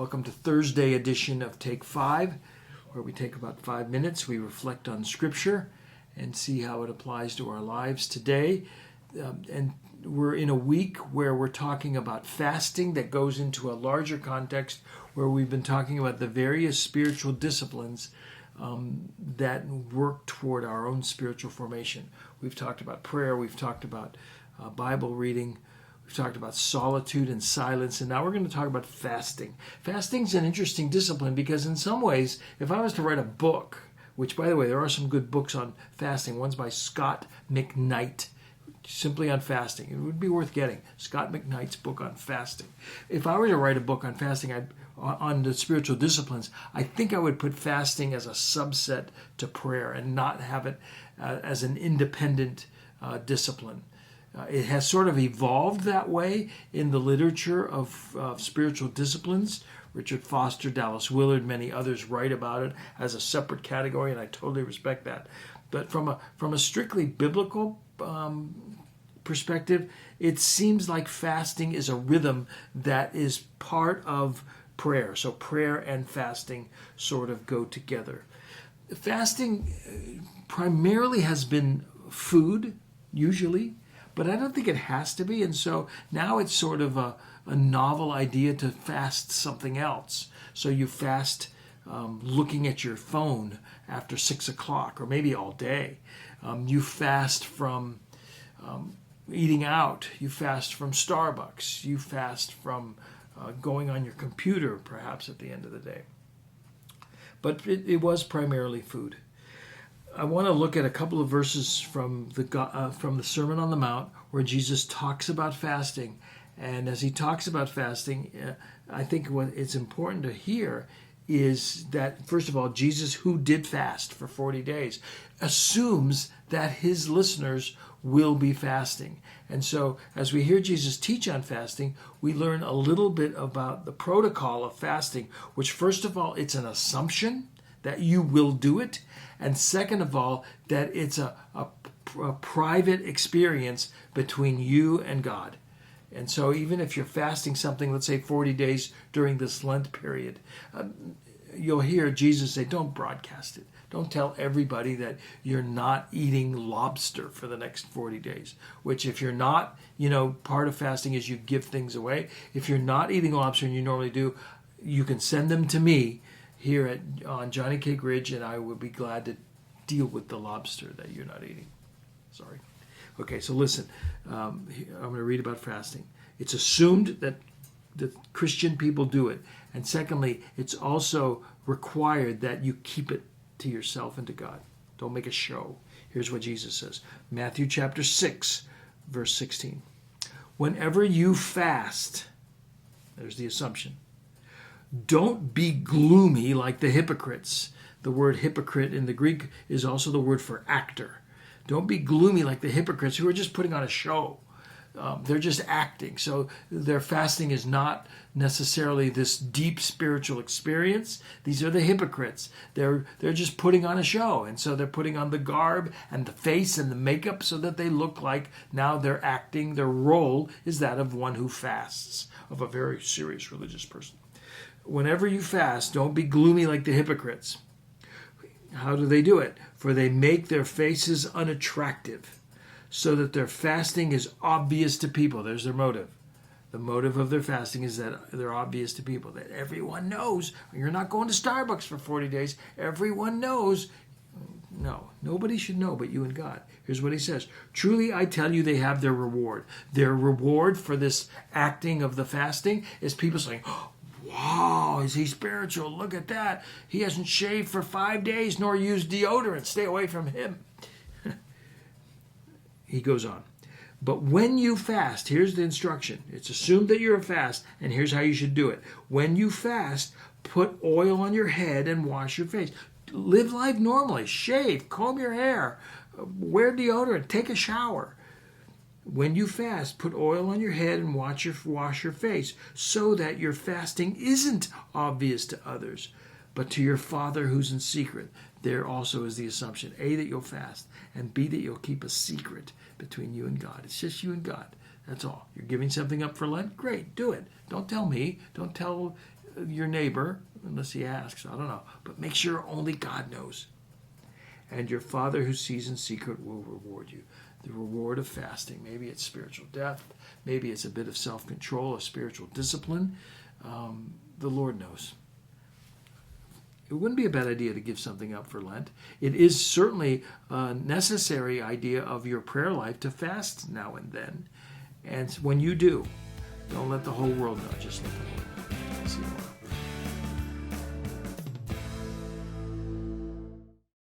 Welcome to Thursday edition of Take 5, where we take about 5 minutes. We reflect on Scripture and see how it applies to our lives today. And we're in a week where we're talking about fasting that goes into a larger context where we've been talking about the various spiritual disciplines that work toward our own spiritual formation. We've talked about prayer, we've talked about Bible reading, we've talked about solitude and silence, and now we're going to talk about fasting. Fasting's an interesting discipline because in some ways, if I was to write a book, which by the way, there are some good books on fasting. One's by Scott McKnight, simply on fasting. It would be worth getting. Scott McKnight's book on fasting. If I were to write a book on fasting, on the spiritual disciplines, I think I would put fasting as a subset to prayer and not have it as an independent discipline. It has sort of evolved that way in the literature of spiritual disciplines. Richard Foster, Dallas Willard, many others write about it as a separate category, and I totally respect that. But from a strictly biblical perspective, it seems like fasting is a rhythm that is part of prayer. So prayer and fasting sort of go together. Fasting primarily has been food, usually, but I don't think it has to be. And so now it's sort of a novel idea to fast something else. So you fast looking at your phone after 6 o'clock or maybe all day. You fast from eating out. You fast from Starbucks. You fast from going on your computer perhaps at the end of the day. But it was primarily food. I want to look at a couple of verses from the Sermon on the Mount where Jesus talks about fasting. And as he talks about fasting, I think what it's important to hear is that, first of all, Jesus, who did fast for 40 days, assumes that his listeners will be fasting. And so as we hear Jesus teach on fasting, we learn a little bit about the protocol of fasting, which first of all, it's an assumption that you will do it. And second of all, that it's a private experience between you and God. And so even if you're fasting something, let's say 40 days during this Lent period, you'll hear Jesus say, don't broadcast it. Don't tell everybody that you're not eating lobster for the next 40 days, which if you're not, part of fasting is you give things away. If you're not eating lobster and you normally do, you can send them to me here on Johnnycake Ridge, and I would be glad to deal with the lobster that you're not eating. Sorry. Okay, so listen, I'm going to read about fasting. It's assumed that the Christian people do it. And secondly, it's also required that you keep it to yourself and to God. Don't make a show. Here's what Jesus says. Matthew chapter 6, verse 16. Whenever you fast, there's the assumption, don't be gloomy like the hypocrites. The word hypocrite in the Greek is also the word for actor. Don't be gloomy like the hypocrites who are just putting on a show. They're just acting. So their fasting is not necessarily this deep spiritual experience. These are the hypocrites. They're just putting on a show. And so they're putting on the garb and the face and the makeup so that they look like now they're acting. Their role is that of one who fasts, of a very serious religious person. Whenever you fast, don't be gloomy like the hypocrites. How do they do it? For they make their faces unattractive, so that their fasting is obvious to people. There's their motive. The motive of their fasting is that they're obvious to people, that everyone knows. You're not going to Starbucks for 40 days. Everyone knows. No, nobody should know but you and God. Here's what he says. Truly, I tell you, they have their reward. Their reward for this acting of the fasting is people saying, wow, is he spiritual? Look at that. He hasn't shaved for 5 days nor used deodorant. Stay away from him. He goes on. But when you fast, here's the instruction. It's assumed that you're a fast, and here's how you should do it. When you fast, put oil on your head and wash your face. Live life normally. Shave, comb your hair, wear deodorant, take a shower. When you fast, put oil on your head and wash your face, so that your fasting isn't obvious to others, but to your Father who's in secret. There also is the assumption, A, that you'll fast, and B, that you'll keep a secret between you and God. It's just you and God. That's all. You're giving something up for Lent? Great, do it. Don't tell me. Don't tell your neighbor, unless he asks, I don't know. But make sure only God knows. And your Father who sees in secret will reward you. The reward of fasting. Maybe it's spiritual death. Maybe it's a bit of self-control, a spiritual discipline. The Lord knows. It wouldn't be a bad idea to give something up for Lent. It is certainly a necessary idea of your prayer life to fast now and then. And when you do, don't let the whole world know. Just let the Lord know. See you later.